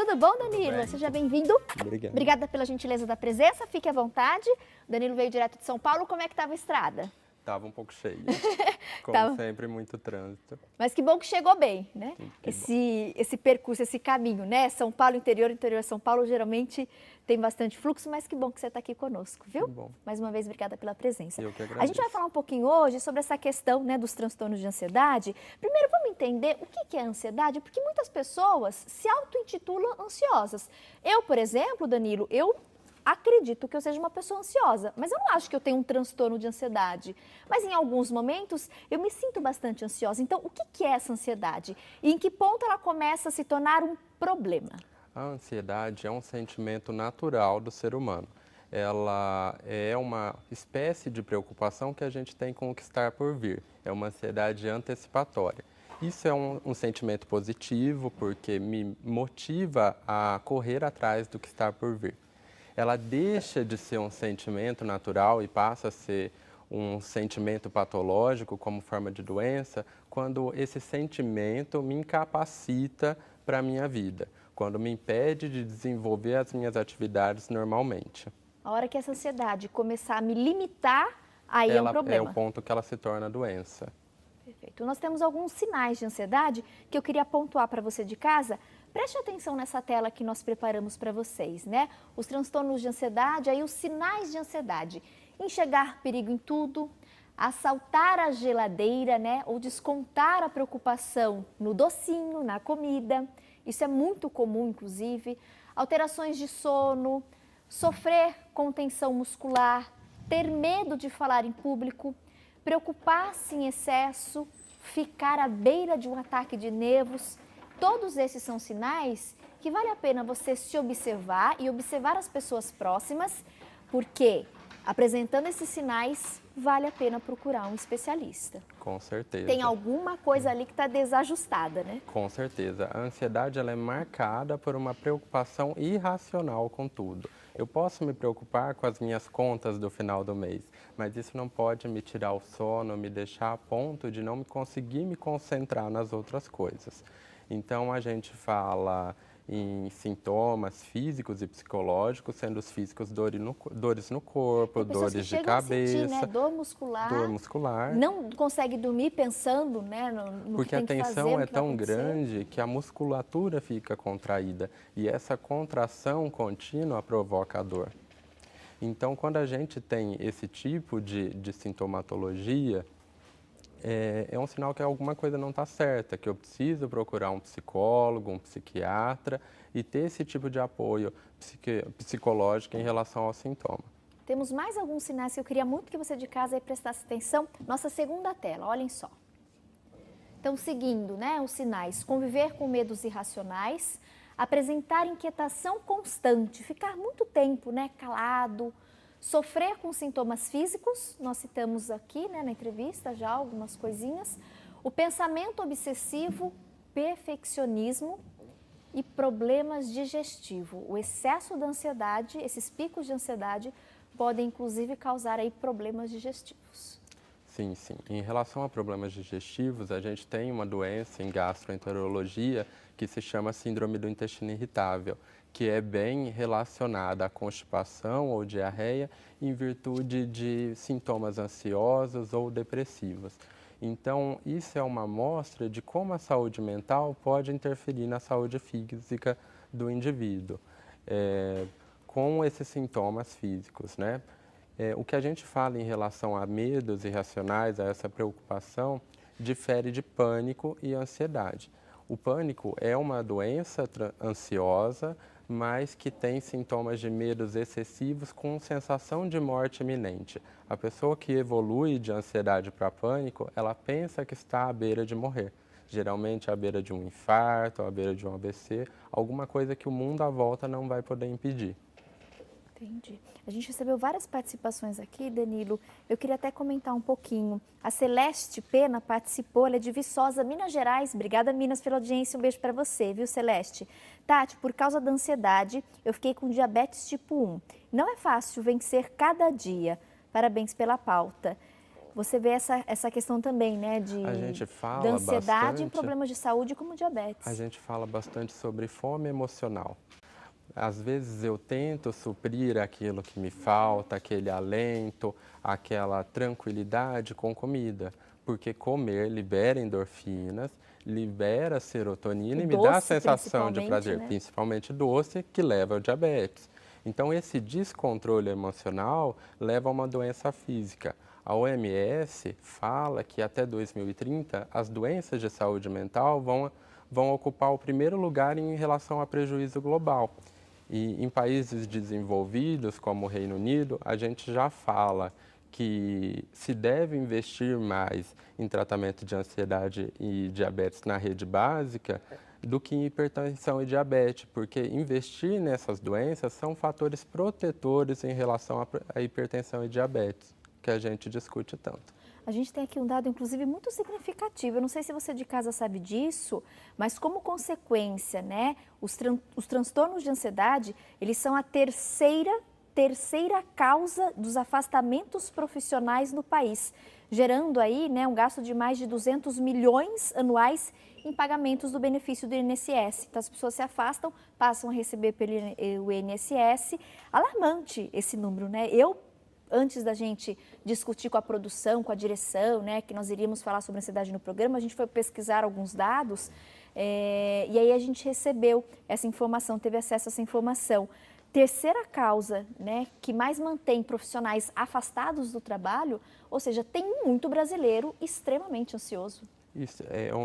Tudo bom, Danilo? Bem. Seja bem-vindo. Obrigado. Obrigada pela gentileza da presença, fique à vontade. O Danilo veio direto de São Paulo, como é que estava a estrada? Estava um pouco cheio, como Tava. sempre, muito trânsito. Mas que bom que chegou bem, né? Que Esse percurso, esse caminho, né? São Paulo, interior de São Paulo, geralmente tem bastante fluxo, mas que bom que você está aqui conosco, viu? Que bom. Mais uma vez, obrigada pela presença. Eu que A gente agradeço. vai falar um pouquinho hoje sobre essa questão, né, dos transtornos de ansiedade. Primeiro, vamos entender o que é ansiedade, porque muitas pessoas se auto-intitulam ansiosas. Eu, por exemplo, Danilo, eu acredito que eu seja uma pessoa ansiosa, mas eu não acho que eu tenho um transtorno de ansiedade. Mas em alguns momentos eu me sinto bastante ansiosa. Então, o que é essa ansiedade? E em que ponto ela começa a se tornar um problema? A ansiedade é um sentimento natural do ser humano. Ela é uma espécie de preocupação que a gente tem com o que está por vir. É uma ansiedade antecipatória. Isso é um sentimento positivo porque me motiva a correr atrás do que está por vir. Ela deixa de ser um sentimento natural e passa a ser um sentimento patológico como forma de doença quando esse sentimento me incapacita para a minha vida, quando me impede de desenvolver as minhas atividades normalmente. A hora que essa ansiedade começar a me limitar, aí é um Ela é problema. o ponto que ela se torna doença. Perfeito. Nós temos alguns sinais de ansiedade que eu queria pontuar para você de casa. Preste atenção nessa tela que nós preparamos para vocês, né? Os transtornos de ansiedade, aí os sinais de ansiedade. Enxergar perigo em tudo, assaltar a geladeira, né? Ou descontar a preocupação no docinho, na comida. Isso é muito comum, inclusive. Alterações de sono, sofrer com tensão muscular, ter medo de falar em público, preocupar-se em excesso, ficar à beira de um ataque de nervos. Todos esses são sinais que vale a pena você se observar e observar as pessoas próximas, porque apresentando esses sinais, vale a pena procurar um especialista. Com certeza. Tem alguma coisa ali que está desajustada, né? Com certeza. A ansiedade ela é marcada por uma preocupação irracional com tudo. Eu posso me preocupar com as minhas contas do final do mês, mas isso não pode me tirar o sono, me deixar a ponto de não conseguir me concentrar nas outras coisas. Então, a gente fala em sintomas físicos e psicológicos, sendo os físicos dores no corpo, Tem pessoas dores que de chegam a cabeça, sentir, né? Dor muscular. Não consegue dormir pensando, né, no porque que a tem que fazer, tensão no é que vai tão acontecer. grande que a musculatura fica contraída e essa contração contínua provoca a dor. Então, quando a gente tem esse tipo de sintomatologia, é um sinal que alguma coisa não está certa, que eu preciso procurar um psicólogo, um psiquiatra e ter esse tipo de apoio psicológico em relação ao sintoma. Temos mais alguns sinais que eu queria muito que você de casa aí prestasse atenção. Nossa segunda tela, olhem só. Então, seguindo, né, os sinais, conviver com medos irracionais, apresentar inquietação constante, ficar muito tempo, né, calado, sofrer com sintomas físicos, nós citamos aqui, né, na entrevista já algumas coisinhas, o pensamento obsessivo, perfeccionismo e problemas digestivos. O excesso da ansiedade, esses picos de ansiedade, podem inclusive causar aí problemas digestivos. Sim, sim. Em relação a problemas digestivos, a gente tem uma doença em gastroenterologia que se chama síndrome do intestino irritável, que é bem relacionada à constipação ou diarreia em virtude de sintomas ansiosos ou depressivos. Então, isso é uma amostra de como a saúde mental pode interferir na saúde física do indivíduo, com esses sintomas físicos, né? O que a gente fala em relação a medos irracionais, a essa preocupação, difere de pânico e ansiedade. O pânico é uma doença ansiosa, mas que tem sintomas de medos excessivos com sensação de morte iminente. A pessoa que evolui de ansiedade para pânico, ela pensa que está à beira de morrer. Geralmente à beira de um infarto, à beira de um AVC, alguma coisa que o mundo à volta não vai poder impedir. Entendi. A gente recebeu várias participações aqui, Danilo. Eu queria até comentar um pouquinho. A Celeste Pena participou, ela é de Viçosa, Minas Gerais. Obrigada, Minas, pela audiência. Um beijo para você, viu, Celeste? Tati, por causa da ansiedade, eu fiquei com diabetes tipo 1. Não é fácil vencer cada dia. Parabéns pela pauta. você vê essa questão também, né, A gente fala da ansiedade em bastante, problemas de saúde como diabetes. a gente fala bastante sobre fome emocional. Às vezes eu tento suprir aquilo que me falta, aquele alento, aquela tranquilidade com comida, porque comer libera endorfinas, libera serotonina O e me dá a doce, sensação de principalmente, prazer, né? principalmente doce, que leva ao diabetes. Então esse descontrole emocional leva a uma doença física. A OMS fala que até 2030 as doenças de saúde mental vão ocupar o primeiro lugar em relação a prejuízo global. E em países desenvolvidos, como o Reino Unido, a gente já fala que se deve investir mais em tratamento de ansiedade e diabetes na rede básica do que em hipertensão e diabetes, porque investir nessas doenças são fatores protetores em relação à hipertensão e diabetes, que a gente discute tanto. A gente tem aqui um dado, inclusive, muito significativo. Eu não sei se você de casa sabe disso, mas como consequência, né, os transtornos de ansiedade, eles são a terceira causa dos afastamentos profissionais no país, gerando aí, né, um gasto de mais de 200 milhões anuais em pagamentos do benefício do INSS. Então, as pessoas se afastam, passam a receber pelo INSS. Alarmante esse número, né? Antes da gente discutir com a produção, com a direção, né, que nós iríamos falar sobre ansiedade no programa, a gente foi pesquisar alguns dados e aí a gente recebeu essa informação, teve acesso a essa informação. Terceira causa, né, que mais mantém profissionais afastados do trabalho, ou seja, tem muito brasileiro extremamente ansioso. Isso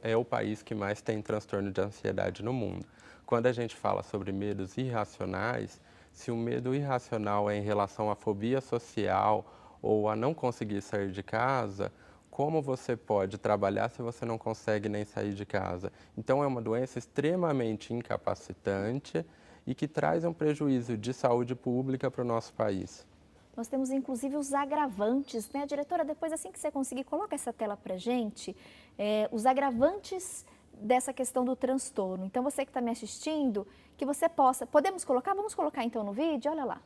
é o país que mais tem transtorno de ansiedade no mundo. Quando a gente fala sobre medos irracionais, se o medo irracional é em relação à fobia social ou a não conseguir sair de casa, como você pode trabalhar se você não consegue nem sair de casa? Então, é uma doença extremamente incapacitante e que traz um prejuízo de saúde pública para o nosso país. Nós temos inclusive os agravantes, né? Diretora, depois assim que você conseguir, coloca essa tela para gente, os agravantes dessa questão do transtorno. Então, você que está me assistindo, que você possa... Podemos colocar? Vamos colocar então no vídeo? Olha lá.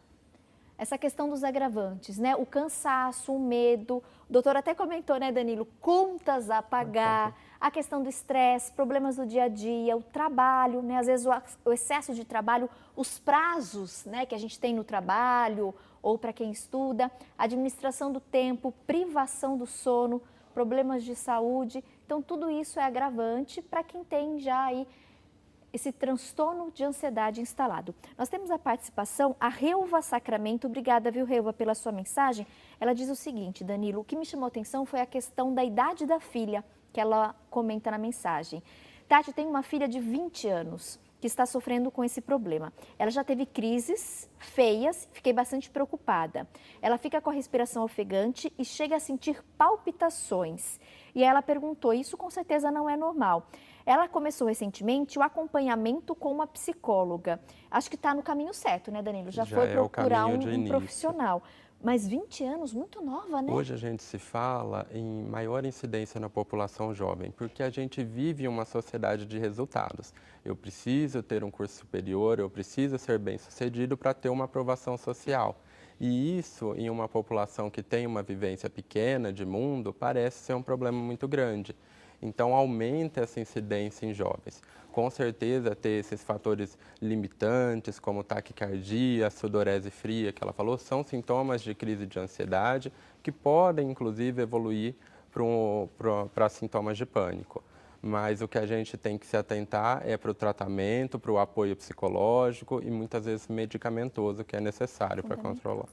Essa questão dos agravantes, né? O cansaço, o medo. O doutor até comentou, né, Danilo? Contas a pagar, a questão do estresse, problemas do dia a dia, o trabalho, né? Às vezes o excesso de trabalho, os prazos, né, que a gente tem no trabalho ou para quem estuda, administração do tempo, privação do sono, problemas de saúde. Então, tudo isso é agravante para quem tem já aí esse transtorno de ansiedade instalado. Nós temos a participação, a Reuva Sacramento. Obrigada, viu, Reuva, pela sua mensagem. Ela diz o seguinte, Danilo, o que me chamou a atenção foi a questão da idade da filha, que ela comenta na mensagem. Tati tem uma filha de 20 anos que está sofrendo com esse problema. Ela já teve crises feias, fiquei bastante preocupada. Ela fica com a respiração ofegante e chega a sentir palpitações. E ela perguntou, isso com certeza não é normal. Ela começou recentemente o acompanhamento com uma psicóloga. Acho que está no caminho certo, né, Danilo? Já foi procurar um profissional. Mas 20 anos, muito nova, né? Hoje a gente se fala em maior incidência na população jovem, porque a gente vive uma sociedade de resultados. Eu preciso ter um curso superior, eu preciso ser bem-sucedido para ter uma aprovação social. E isso, em uma população que tem uma vivência pequena de mundo, parece ser um problema muito grande. Então, aumenta essa incidência em jovens. Com certeza, ter esses fatores limitantes, como taquicardia, sudorese fria, que ela falou, são sintomas de crise de ansiedade que podem, inclusive, evoluir para sintomas de pânico. Mas o que a gente tem que se atentar é para o tratamento, para o apoio psicológico e, muitas vezes, medicamentoso, que é necessário para controlar.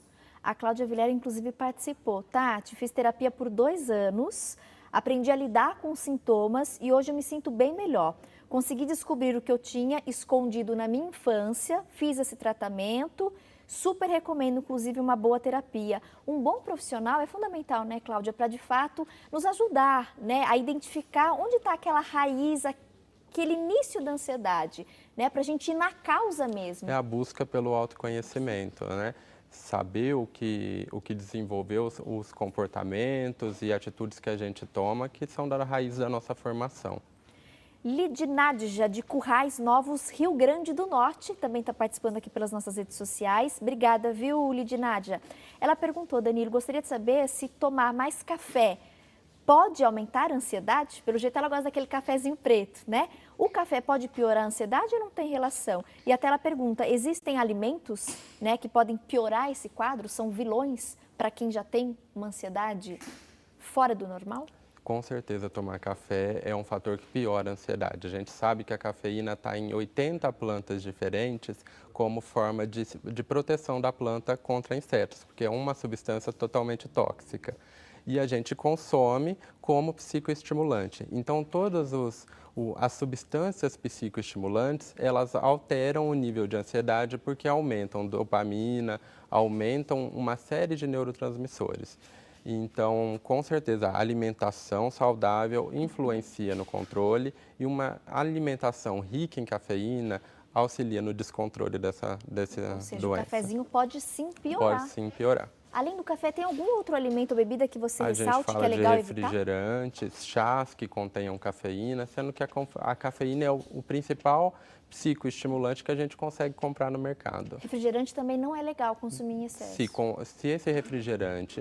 A Cláudia Vilera, inclusive, participou. Tati, fiz terapia por 2 anos, aprendi a lidar com os sintomas e hoje eu me sinto bem melhor. Consegui descobrir o que eu tinha escondido na minha infância, fiz esse tratamento, super recomendo, inclusive, uma boa terapia. Um bom profissional é fundamental, né, Cláudia, para, de fato, nos ajudar, né, a identificar onde está aquela raiz, aquele início da ansiedade, né, para a gente ir na causa mesmo. É a busca pelo autoconhecimento, né? Saber o que desenvolveu os comportamentos e atitudes que a gente toma, que são da raiz da nossa formação. Lidinádja, de Currais Novos, Rio Grande do Norte, também está participando aqui pelas nossas redes sociais. Obrigada, viu, Lidinádja? Ela perguntou, Danilo, gostaria de saber se tomar mais café pode aumentar a ansiedade? Pelo jeito ela gosta daquele cafezinho preto, né? O café pode piorar a ansiedade ou não tem relação? E até ela pergunta, existem alimentos, né, que podem piorar esse quadro? São vilões para quem já tem uma ansiedade fora do normal? Com certeza, tomar café é um fator que piora a ansiedade. A gente sabe que a cafeína está em 80 plantas diferentes como forma de proteção da planta contra insetos, porque é uma substância totalmente tóxica. E a gente consome como psicoestimulante. Então, todas as substâncias psicoestimulantes, elas alteram o nível de ansiedade porque aumentam dopamina, aumentam uma série de neurotransmissores. Então, com certeza, a alimentação saudável influencia no controle e uma alimentação rica em cafeína auxilia no descontrole dessa Ou seja, doença. o cafezinho pode sim piorar. Pode sim piorar. Além do café, tem algum outro alimento ou bebida que você ressalte que é A legal gente fala de evitar? refrigerantes, chás que contenham cafeína, sendo que a cafeína é o principal psicoestimulante que a gente consegue comprar no mercado. Refrigerante também não é legal consumir em excesso. Se esse refrigerante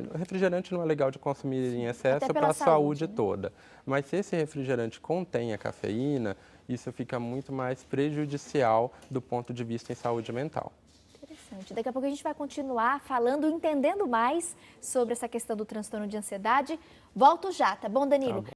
não é legal de consumir em excesso para a saúde, né? toda, mas se esse refrigerante contém a cafeína, isso fica muito mais prejudicial do ponto de vista em saúde mental. Interessante. Daqui a pouco a gente vai continuar falando, entendendo mais sobre essa questão do transtorno de ansiedade. Volto já, tá bom, Danilo? Tá bom.